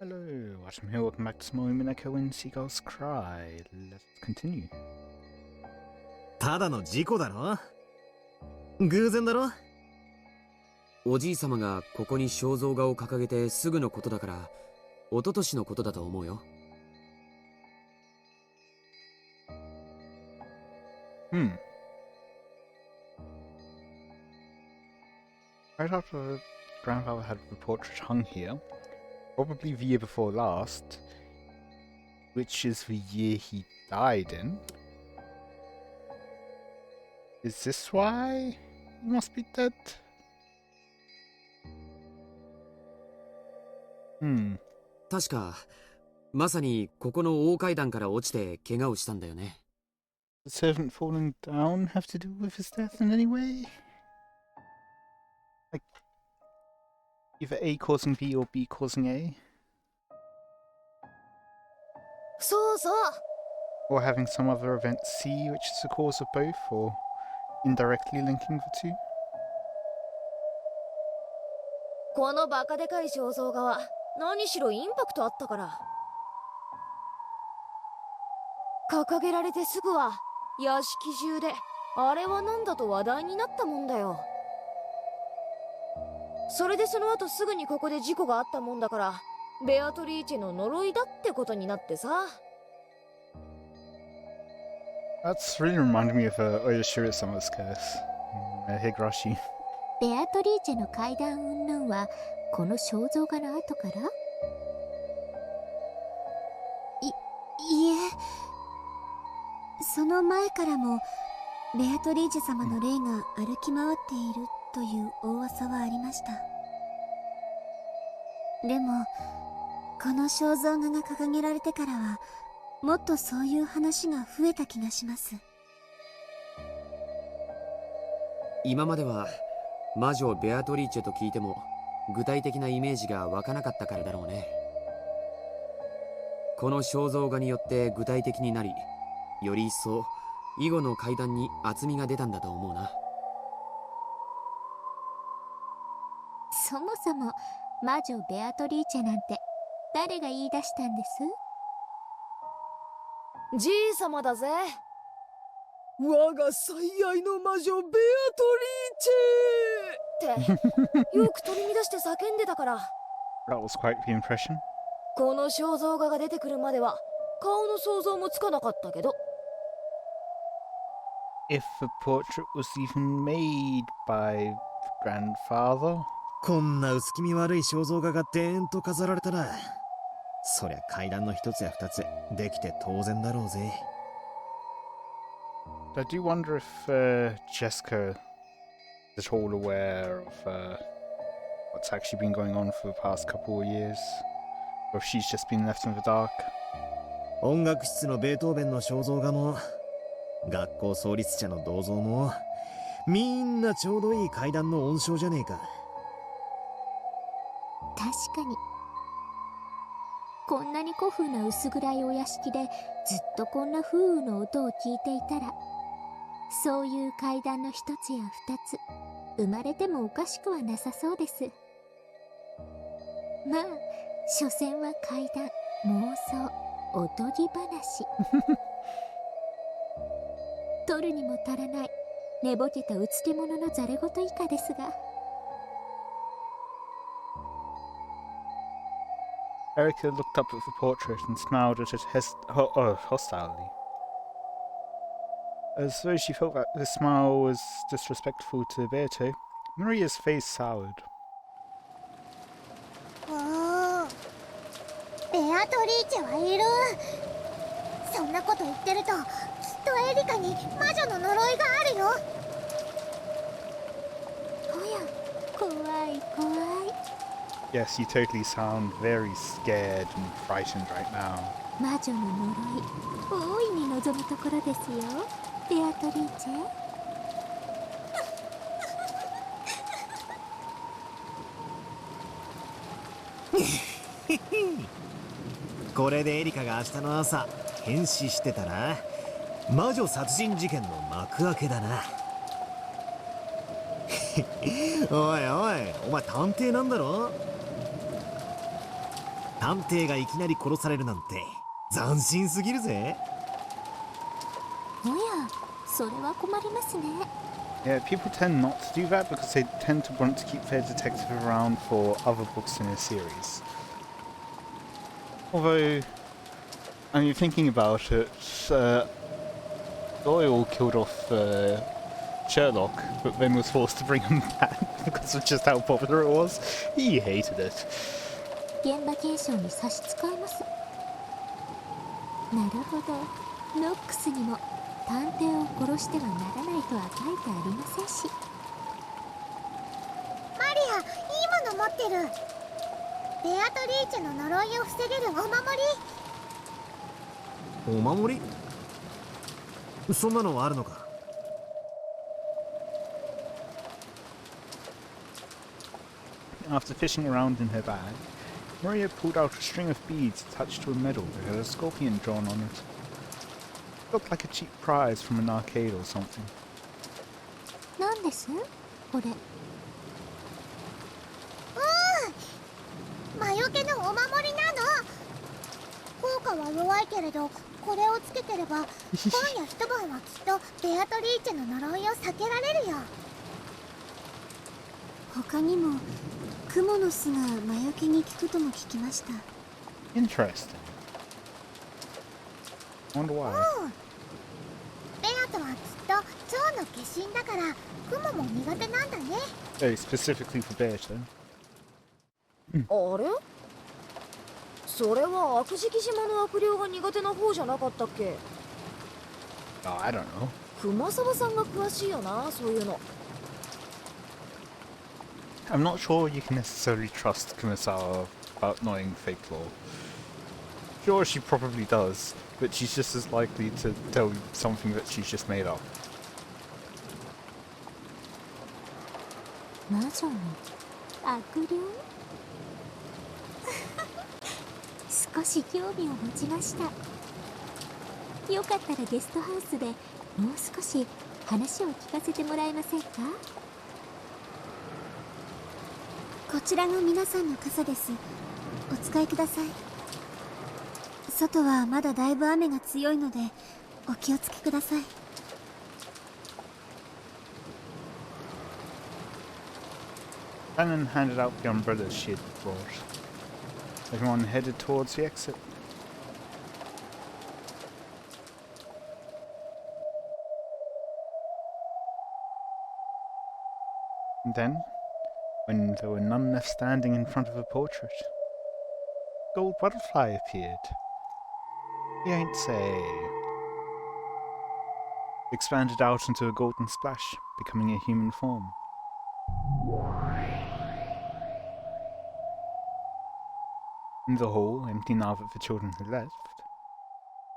Hello, Watem here. Welcome back to some more Umineko When Seagulls Cry. Let's continue. ただの事故だろ。偶然だろ。おじいさまがここに肖像画を掲げてすぐのことだから、一昨年のことだと思うよ。Right after grandfather had the portrait hung here, probably the year before last, which is the year he died in. Is this why he must be dead? 確か、まさにここの大階段から落ちて怪我をしたんだよね。The servant falling down have to do with his death in any way? Like, either A causing B or B causing A? そうそう。 Or having some other event C which is the cause of both, or indirectly linking the two? このバカでかい肖像画は何しろインパクトあったから。掲げられてすぐは屋敷中であれはなんだと話題になったもんだよ。それでその後すぐにここで事故があったもんだから、ベアトリーチェの呪いだってことになってさ。That's really reminding me of Oyashiro-sama's curse. Higurashi. ベアトリーチェの階段云々はこの肖像画の後から？いえ、その前からもベアトリーチェ様の霊が歩き回っているという大噂はありました。でもこの肖像画が掲げられてからはもっとそういう話が増えた気がします。今までは魔女ベアトリーチェと聞いても具体的なイメージが湧かなかったからだろうね。この肖像画によって具体的になり、より一層以後の階段に厚みが出たんだと思うな。そもそも魔女ベアトリーチェなんて誰が言い出したんです？じいさまだぜ。我が最愛の魔女ベアトリーチェってよく取り乱して叫んでたから。That was quite the impression. この肖像画が出てくるまでは顔の想像もつかなかったけど。If the portrait was even made by grandfather? こんな薄気味悪い肖像画がでーんと飾られたら、そりゃ階段の一つや二つできて当然だろうぜ。I do wonder if Jessica is at all aware of what's actually been going on for the past couple of years, or if she's just been left in the dark. 音楽室のベートーベンの肖像画も学校創立者の銅像もみんなちょうどいい階段の温床じゃねえか。確かにこんなに古風な薄暗いお屋敷でずっとこんな風雨の音を聞いていたら、そういう階段の一つや二つ生まれてもおかしくはなさそうです。まあ所詮は階段、妄想、おとぎ話取るにも足らない寝ぼけたうつけ者のざれ言以下ですが。Erica looked up at the portrait and smiled at it hostilely, as though she felt that the smile was disrespectful to Beato. Maria's face soured. ベアトリーチェはいる。そんなこと言ってるときっとエリカに魔女の呪いがあるよ。おや、怖い怖い。Yes, you totally sound very scared and frightened right now. 魔女の呪い、大いに望むところですよ、ベアトリーチェ。これでエリカが明日の朝変死してたら魔女殺人事件の幕開けだな。おいおい、お前探偵なんだろ？探偵がいきなり殺されるなんて斬新すぎるぜ。おや、それは困りますね。 Yeah, people tend not to do that because they tend to want to keep their detective around for other books in a series. Although, I mean, thinking about it, Doyle killed off Sherlock, but then was forced to bring him back because of just how popular it was. He hated it. 現場検証に差し支えます。なるほど、ノックスにも探偵を殺してはならないとは書いてありませんし。マリア、いいもの持ってる。ベアトリーチェの呪いを防げるお守り。お守り？そんなのはあるのか？ After fishing around in her bag, Maria pulled out a string of beads attached to a medal that had a scorpion drawn on it. It looked like a cheap prize from an arcade or something. なんです？これ。魔除けのお守りなの。効果は弱いけれど、これをつけてれば今夜一晩はきっとベアトリーチェの呪いを避けられるよ。他にもクモの巣が魔除けに効くとも聞きました。 Interesting. Wonder why. ベアとはきっと蝶の化身だからクモも苦手なんだね。 Very specifically for Beata. あれ？それは悪食島の悪霊が苦手な方じゃなかったっけ？ Oh, I don't know. 熊沢さんが詳しいよな、そういうの。I'm not sure you can necessarily trust Kumasawa about knowing fake lore. Sure, she probably does, but she's just as likely to tell you something that she's just made up. 魔女の悪霊？少し興味を持ちました。よかったらゲストハウスでもう少し話を聞かせてもらえませんか？こちらが皆さんの傘です。お使いください。外はまだだいぶ雨が強いのでお気をつけください。Shannon handed out the umbrellas she had brought. Everyone headed towards the exit. And then, when there were none left standing in front of a portrait, a gold butterfly appeared. You ain't say. It expanded out into a golden splash, becoming a human form. In the hall, empty now that the children had left,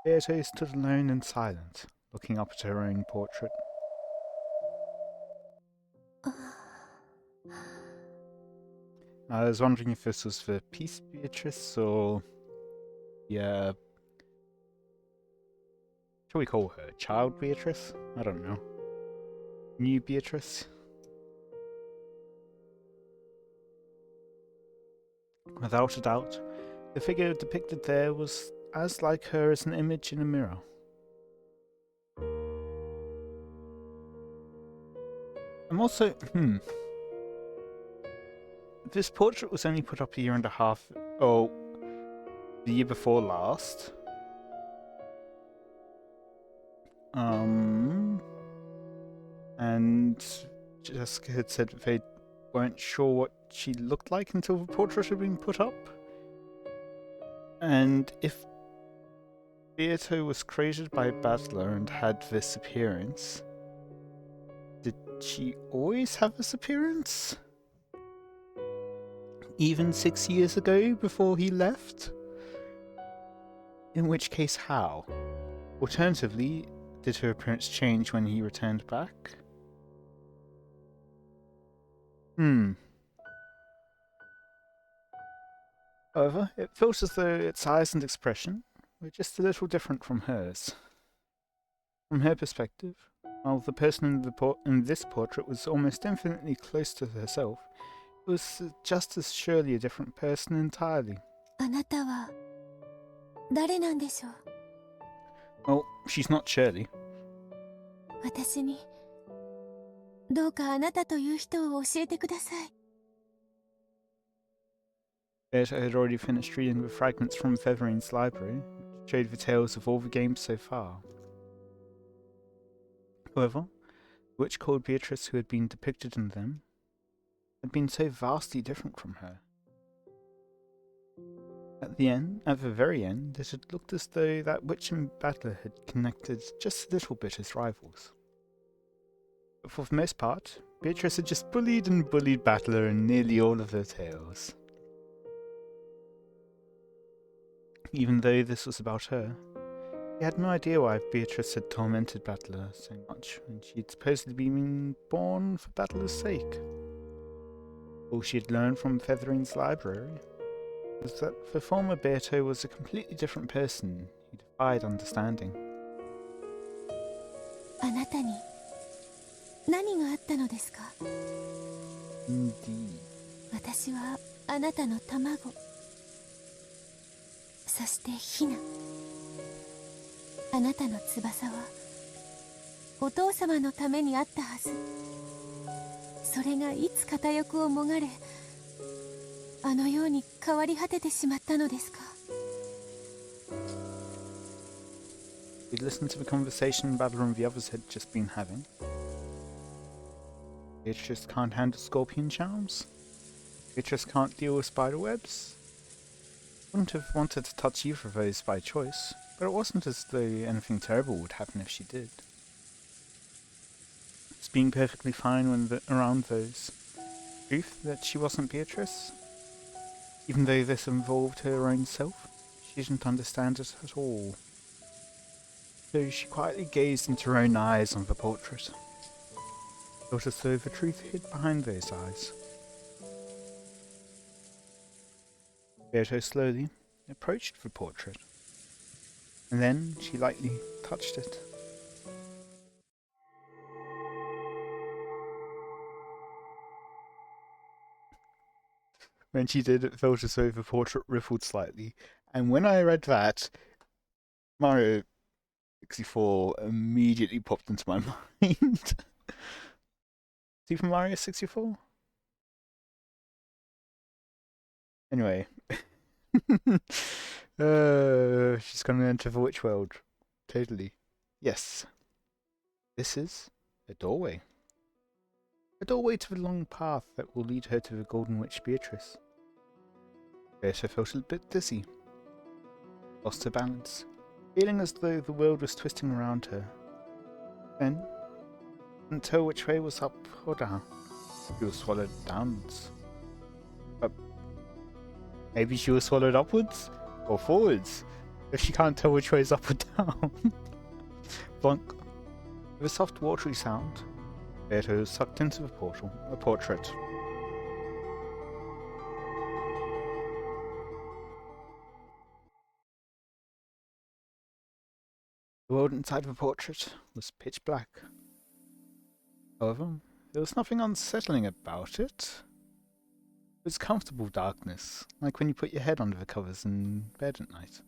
Beato stood alone and silent, looking up at her own portrait. I was wondering if this was for Peace Beatrice or... yeah... shall we call her Child Beatrice? I don't know. New Beatrice? Without a doubt, the figure depicted there was as like her as an image in a mirror. I'm also... This portrait was only put up a year and a half... oh... the year before last. And Jessica had said that they weren't sure what she looked like until the portrait had been put up. And if Beato was created by Basler and had this appearance, did she always have this appearance? Even 6 years ago before he left? In which case, how? Alternatively, did her appearance change when he returned back? However, it feels as though its eyes and expression were just a little different from hers. From her perspective, while the person in this portrait was almost infinitely close to herself, it was just as surely a different person entirely. あなたは誰なんでしょう？ Well, she's not Shirley. 私にどうかあなたという人を教えてください。Beata had already finished reading the fragments from Fetherine's library, which showed the tales of all the games so far. However, the witch called Beatrice who had been depicted in them had been so vastly different from her. At the very end, it had looked as though that witch and battler had connected just a little bit as rivals. But for the most part, Beatrice had just bullied and bullied Battler in nearly all of her tales. Even though this was about her, he had no idea why Beatrice had tormented Battler so much when she had supposedly been born for Battler's sake. All she had learned from Fetherine's library was that the former Beato was a completely different person who defied understanding. あなたに何があったのですか？ Indeed. 私はあなたの卵、そしてヒナ。あなたの翼はお父様のためにあったはず。それがいつ片翼をもがれ、あのように変わり果ててしまったのですか？ He'd listened to the conversation Battler and the others had just been having. Beatrice can't handle scorpion charms. Beatrice can't deal with spider webs. Wouldn't have wanted to touch either of those by choice, but it wasn't as though anything terrible would happen if she did. It's being perfectly fine when around those. Truth that she wasn't Beatrice. Even though this involved her own self, she didn't understand it at all. So she quietly gazed into her own eyes on the portrait. Felt as though the truth hid behind those eyes. Beato slowly approached the portrait, and then she lightly touched it. When she did, it felt as though the portrait rippled slightly, and when I read that, Mario 64 immediately popped into my mind. Super Mario 64? Anyway. She's gonna enter the witch world. Totally. Yes. This is a doorway. A doorway to the long path that will lead her to the Golden Witch Beatrice. Beata felt a bit dizzy. Lost her balance, feeling as though the world was twisting around her. Then, couldn't tell which way was up or down. She was swallowed downwards. Maybe she was swallowed upwards or forwards, if she can't tell which way is up or down. Blunk. With a soft watery sound, Beata was sucked into the portrait. The world inside the portrait was pitch black. However, there was nothing unsettling about it. It was comfortable darkness, like when you put your head under the covers in bed at night.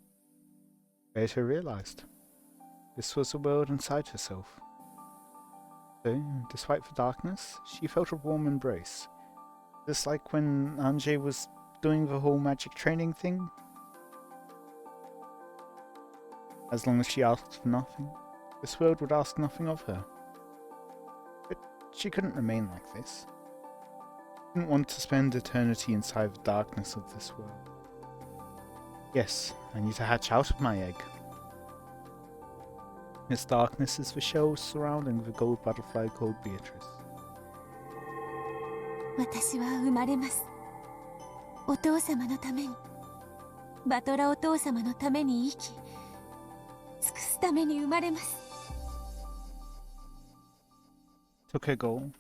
Beata realized this was a world inside herself. So, despite the darkness, she felt a warm embrace. Just like when Anjay was doing the whole magic training thing. As long as she asked for nothing, this world would ask nothing of her. But she couldn't remain like this. She didn't want to spend eternity inside the darkness of this world. Yes, I need to hatch out of my egg. This darkness is the shell surrounding the gold butterfly called Beatrice. 私は生まれます。お父様のために、バトラお父様のために生き、尽くすために生まれます。Took her goal,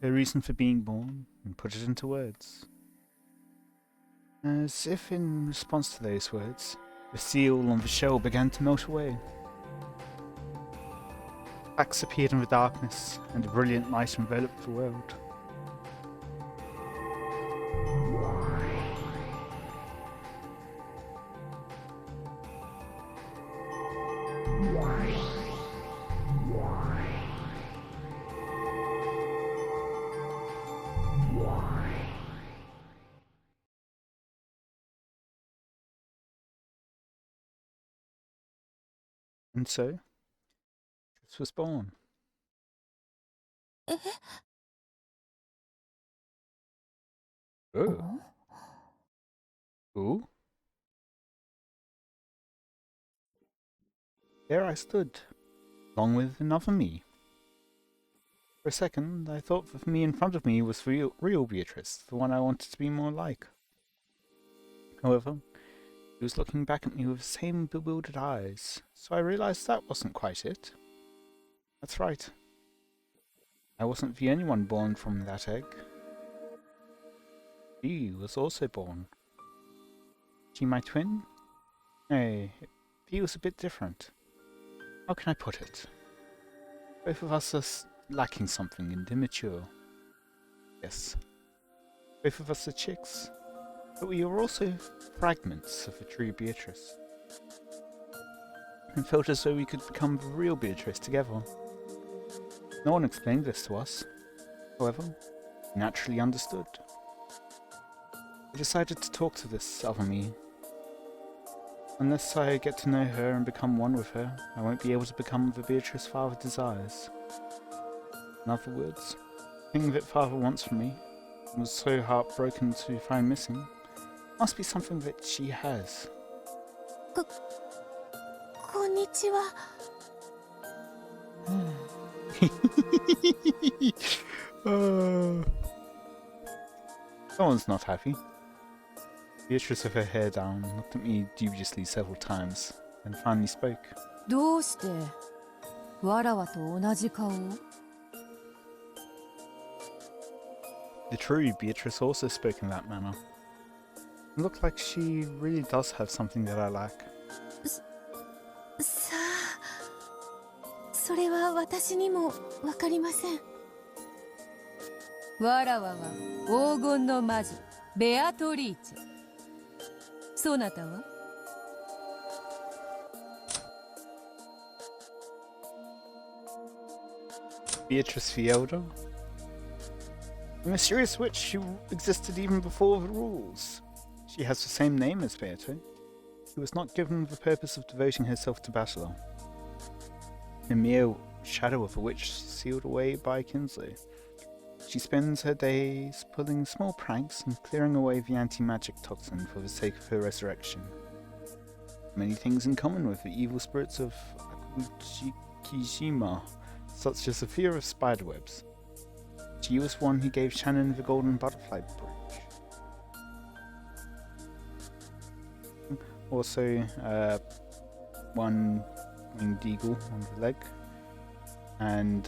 her reason for being born, and put it into words. As if in response to those words, the seal on the shell began to melt away. Cracks appeared in the darkness, and a brilliant light enveloped the world. And so, this was born. Oh. Ooh. There I stood, along with another me. For a second, I thought that the me in front of me was real Beatrice, the one I wanted to be more like. However, he was looking back at me with the same bewildered eyes, so I realized that wasn't quite it. That's right. I wasn't the only one born from that egg. She was also born. She my twin? Nay, it feels a bit different. How can I put it? Both of us are lacking something and immature. Yes. Both of us are chicks, but we are also fragments of the true Beatrice. It felt as though we could become the real Beatrice together. No one explained this to us. However, we naturally understood. I decided to talk to this other me. Unless I get to know her and become one with her, I won't be able to become the Beatrice Father desires. In other words, the thing that Father wants from me, and was so heartbroken to find missing, must be something that she has. こんにちは。Someone's not happy. Beatrice with her hair down looked at me dubiously several times, then finally spoke. どうしてわらわと同じ顔を？ The true Beatrice also spoke in that manner. It looked like she really does have something that I lack. さあ、それは私にもわかりません。わらわは黄金の魔女ベアトリーチェ。そなたは？ Beatrice the Elder? A mysterious witch who existed even before the rules. She has the same name as Beato, who was not given the purpose of devoting herself to battle. A mere shadow of a witch sealed away by Kinsley. She spends her days pulling small pranks and clearing away the anti-magic toxin for the sake of her resurrection. Many things in common with the evil spirits of Akujikishima, such as the fear of spiderwebs. She was one who gave Shannon the golden butterfly brooch. Also, one winged eagle on the leg, and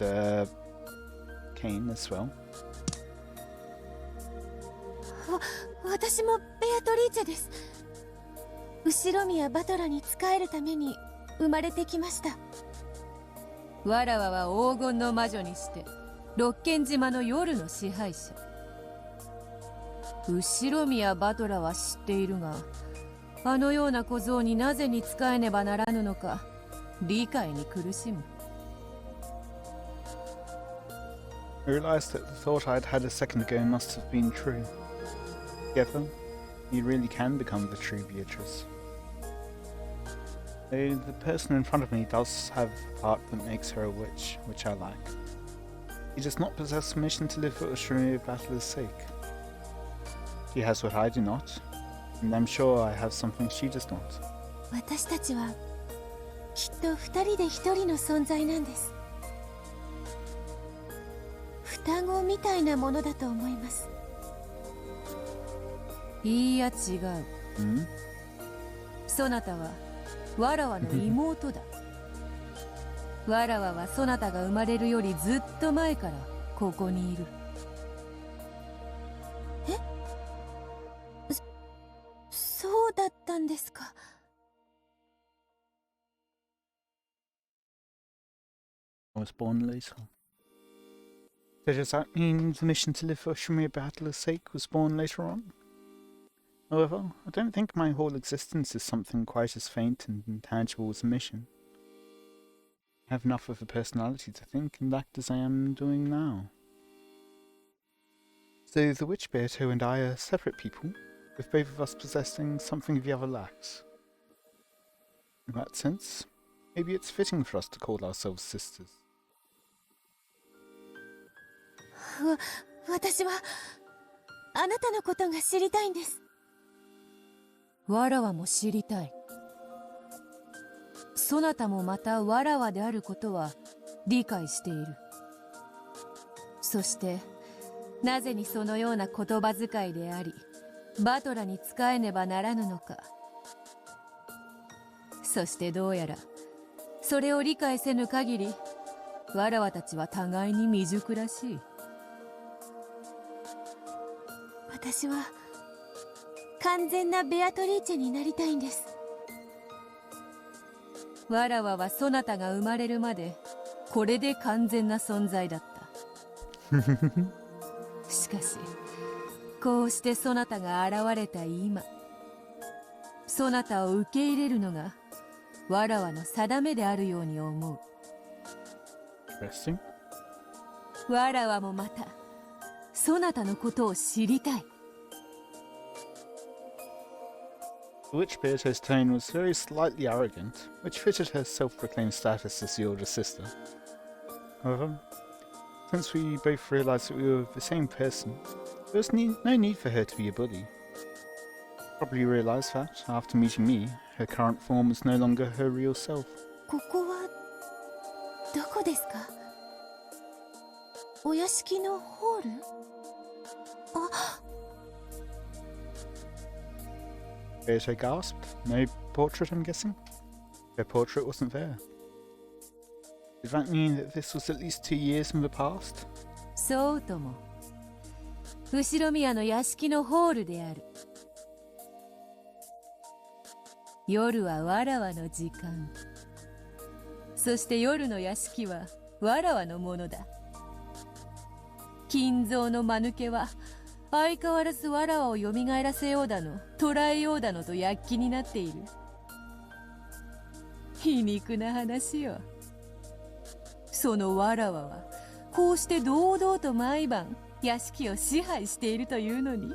cane as well. 私もベアトリーチェです。後ろ宮バトラに仕えるために生まれてきました。わらわは黄金の魔女にして六軒島の夜の支配者。後ろ宮バトラは知っているが、あのような小僧になぜに仕えねばならぬのか理解に苦しむ。I realized that the thought I'd had a second ago must have been true. Together, you really can become the true Beatrice. Though the person in front of me does have the part that makes her a witch, which I lack. She does not possess permission to live for Ushrimir Battler's sake. She has what I do not, and I'm sure I have something she does not. 私たちはきっと二人で一人の存在なんです。双子みたいなものだと思います。いや違う。そなたはわらわの妹だ。わらわはそなたが生まれるよりずっと前からここにいる。え？そうだったんですか。I was born later. So does that mean the mission to live for Ushrimir Battler's sake was born later on? However, I don't think my whole existence is something quite as faint and intangible as a mission. I have enough of a personality to think and act as I am doing now. So the Witch Beato and I are separate people, with both of us possessing something the other lacks. In that sense, Maybe it's fitting for us to call ourselves sisters. 私はあなたのことが知りたいんです。わらわも知りたい。そなたもまたわらわであることは理解している。そしてなぜにそのような言葉遣いでありバトラに仕えねばならぬのか。そしてどうやらそれを理解せぬ限りわらわたちは互いに未熟らしい。私は完全なベアトリーチェになりたいんです。わらわはそなたが生まれるまでこれで完全な存在だった。しかしこうしてそなたが現れた今、そなたを受け入れるのがわらわの定めであるように思う。Interesting. わらわもまたそなたのことを知りたい。The witch Beato's tone was very slightly arrogant, which fitted her self-proclaimed status as the older sister. However, since we both realised that we were the same person, there was no need for her to be a bully. Probably realised that, after meeting me, her current form was no longer her real self. ここはどこですか？お屋敷のホール？あ、Beato gasped. No portrait, I'm guessing? Her portrait wasn't there. Did that mean that this was at least 2 years in the past? そうとも。後ろ宮の屋敷のホールである。夜はわらわの時間。そして夜の屋敷はわらわのものだ。金蔵の間抜けは相変わらずわらわを蘇らせようだの捕らえようだのと躍起になっている。皮肉な話よ。そのわらわはこうして堂々と毎晩屋敷を支配しているというのに。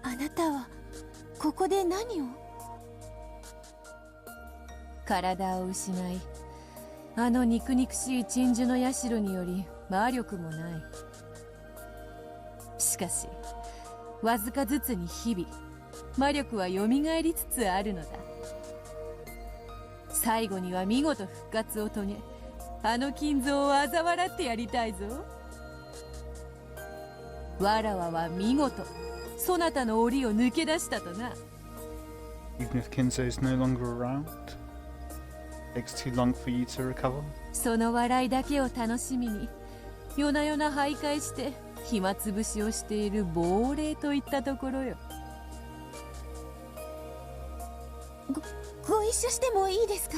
あなたはここで何を？体を失い、あの肉肉しい鎮守の社により魔力もない。しかしわずかずつに日々魔力はよみがえりつつあるのだ。最後には見事復活を遂げ、あの金蔵を嘲笑ってやりたいぞ。わらわは見事そなたの檻を抜け出したとな。 Even if Kinzo is no longer around? Takes too long for you to recover? その笑いだけを楽しみに夜な夜な徘徊して暇つぶしをしている亡霊といったところよ。ご一緒してもいいですか？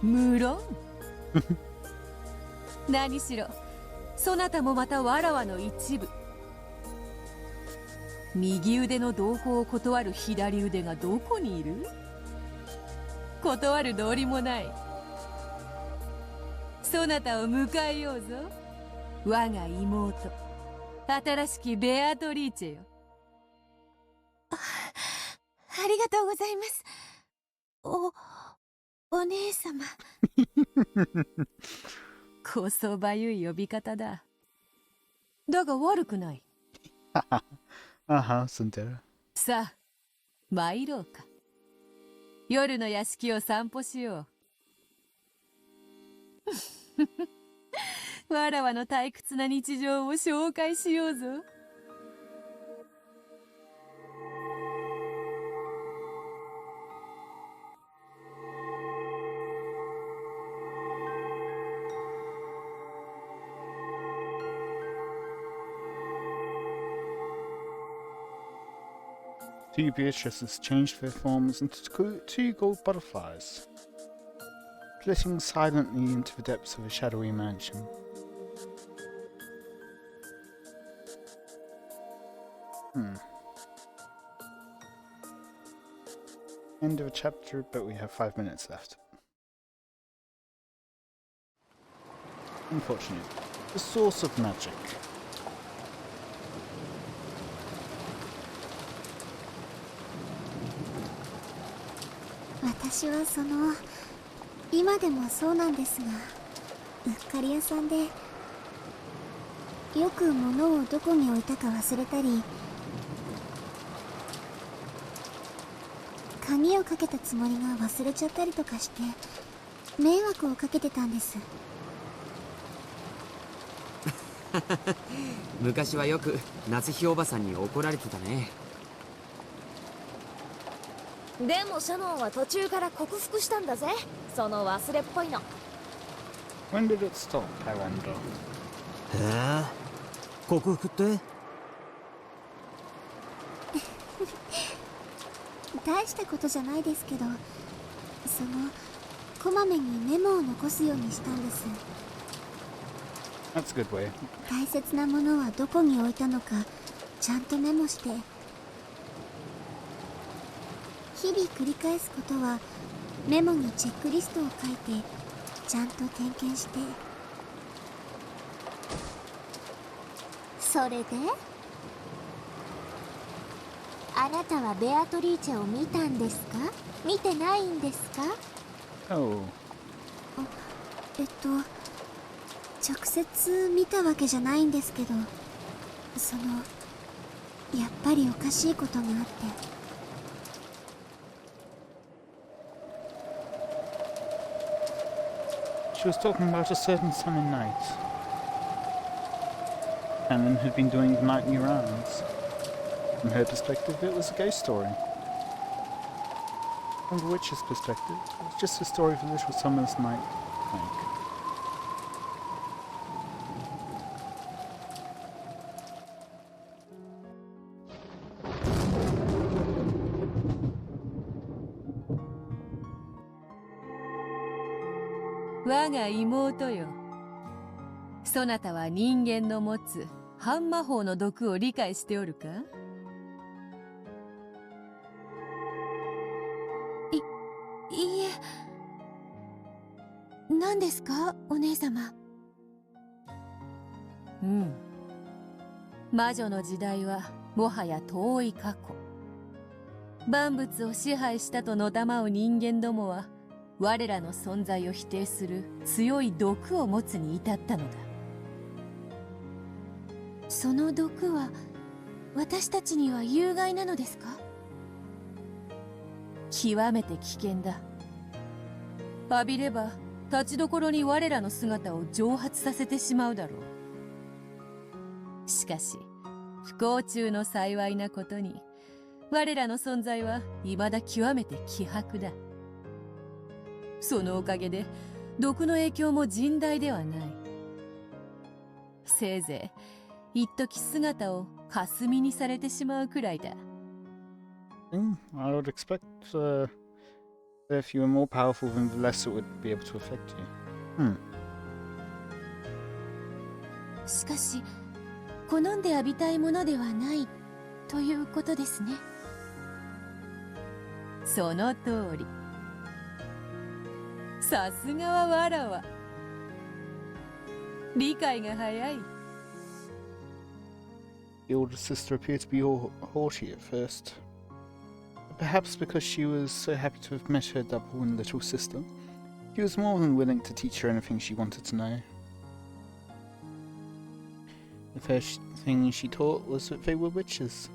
無論。何しろそなたもまたわらわの一部。右腕の同胞を断る左腕がどこにいる？断る道理もない。そなたを迎えようぞ、我が妹、新しきベアトリーチェよ。ありがとうございます。お姉様。こそばゆい呼び方だ。だが悪くない。Sundera. さあ、参ろうか。夜の屋敷を散歩しよう。わらわの退屈な日常を紹介しようぞ。Two Beatrices changed their forms into two gold butterflies, flitting silently into the depths of a shadowy mansion. End of a chapter, but we have 5 minutes left. Unfortunate. The source of magic. 私は今でもそうなんですが、うっかり屋さんでよく物をどこに置いたか忘れたり、鍵をかけたつもりが忘れちゃったりとかして迷惑をかけてたんです。昔はよく夏日おばさんに怒られてたね。でもシャノンは途中から克服したんだぜ、その忘れっぽいの。 When did it stop, I wonder? へえ、克服って？大したことじゃないですけど、こまめにメモを残すようにしたんです。 That's a good way. 大切なものはどこに置いたのかちゃんとメモして、日々繰り返すことはメモにチェックリストを書いてちゃんと点検して。それであなたはベアトリーチェを見たんですか？見てないんですか？ Oh. 直接見たわけじゃないんですけど、やっぱりおかしいことがあって。She was talking about a certain summer night. Canon had been doing the nightly rounds. From her perspective, it was a ghost story. From the witch's perspective, it was just a story of a little summer's night hike.「我が妹よ、そなたは人間の持つ半魔法の毒を理解しておるか？」。いいえ。何ですか、お姉様。魔女の時代はもはや遠い過去。万物を支配したとのたまう人間どもは我らの存在を否定する強い毒を持つに至ったのだ。その毒は私たちには有害なのですか？極めて危険だ。浴びれば立ちどころに我らの姿を蒸発させてしまうだろう。しかし不幸中の幸いなことに我らの存在は未だ極めて希薄だ。そのおかげで毒の影響も甚大ではない。せいぜい一時姿を霞にされてしまうくらいだ。I would expect that if you were more powerful, then the less it would be able to affect you. しかし好んで浴びたいものではないということですね。その通り。さすがはわらわ。理解が早い。The older sister appeared to be all haughty at first. Perhaps because she was so happy to have met her double and little sister, she was more than willing to teach her anything she wanted to know. The first thing she taught was that they were witches,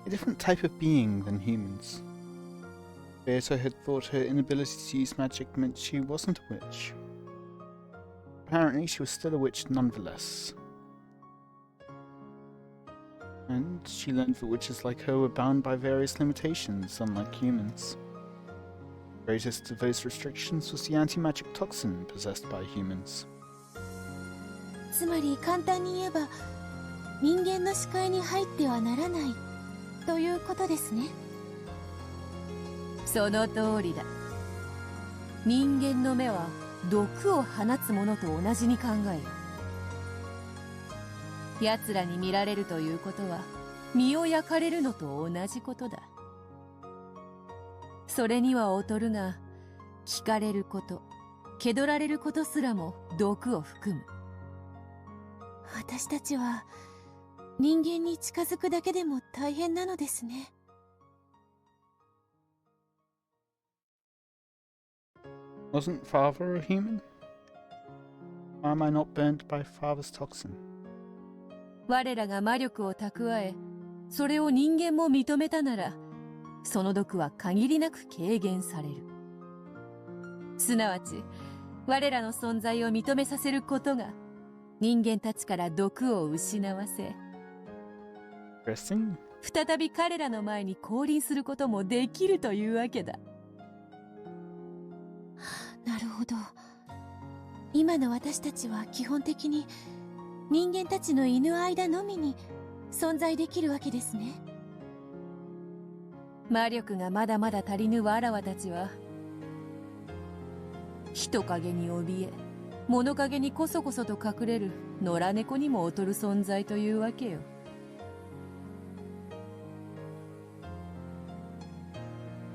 a different type of being than humans. Beata had thought her inability to use magic meant she wasn't a witch. Apparently, she was still a witch nonetheless. And she learned that witches like her were bound by various limitations, unlike humans. The greatest of those restrictions was the anti-magic toxin possessed by humans. つまり簡単に言えば人間の視界に入ってはならないということですね。その通りだ。人間の目は毒を放つものと同じに考える。奴らに見られるということは身を焼かれるのと同じことだ。それには劣るが、聞かれること、気取られることすらも毒を含む。私たちは人間に近づくだけでも大変なのですね。Wasn't father a human? Why am I not burnt by father's toxin? 我らが魔力を蓄え、それを人間も認めたなら、その毒は限りなく軽減される。すなわち、我らの存在を認めさせることが、人間たちから毒を失わせ、Interesting. 再び彼らの前に降臨することもできるというわけだ。なるほど。今の私たちは基本的に人間たちのいぬ間のみに存在できるわけですね。魔力がまだまだ足りぬわらわたちは、人影に怯え、物陰にこそこそと隠れる野良猫にも劣る存在というわけよ。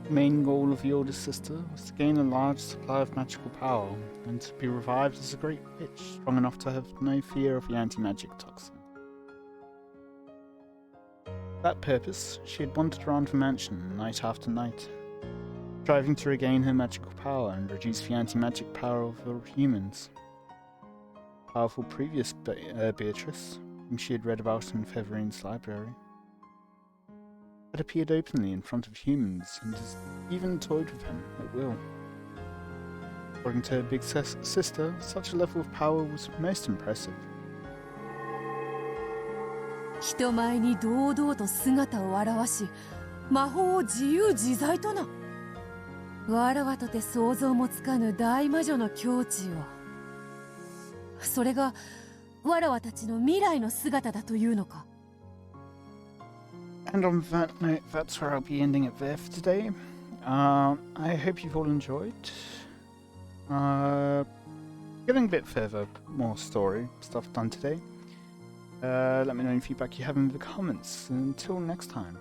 The main goal of the oldest sister was to gain a large supply of magical power and to be revived as a great witch, strong enough to have no fear of the anti-magic toxin. For that purpose, she had wandered around the mansion night after night, striving to regain her magical power and reduce the anti-magic power of the humans. Powerful previous Beatrice, whom she had read about in Feverine's library, had appeared openly in front of humans and has even toyed with them at will. According to her big sister, such a level of power was most impressive. 人前に堂々と姿を現し、魔法を自由自在とな。わらわとて想像もつかぬ大魔女の境地を。それがわらわたちの未来の姿だというのか。And on that note, that's where I'll be ending it there for today. I hope you've all enjoyed. Getting a bit further, more story stuff done today. Let me know any feedback you have in the comments. Until next time.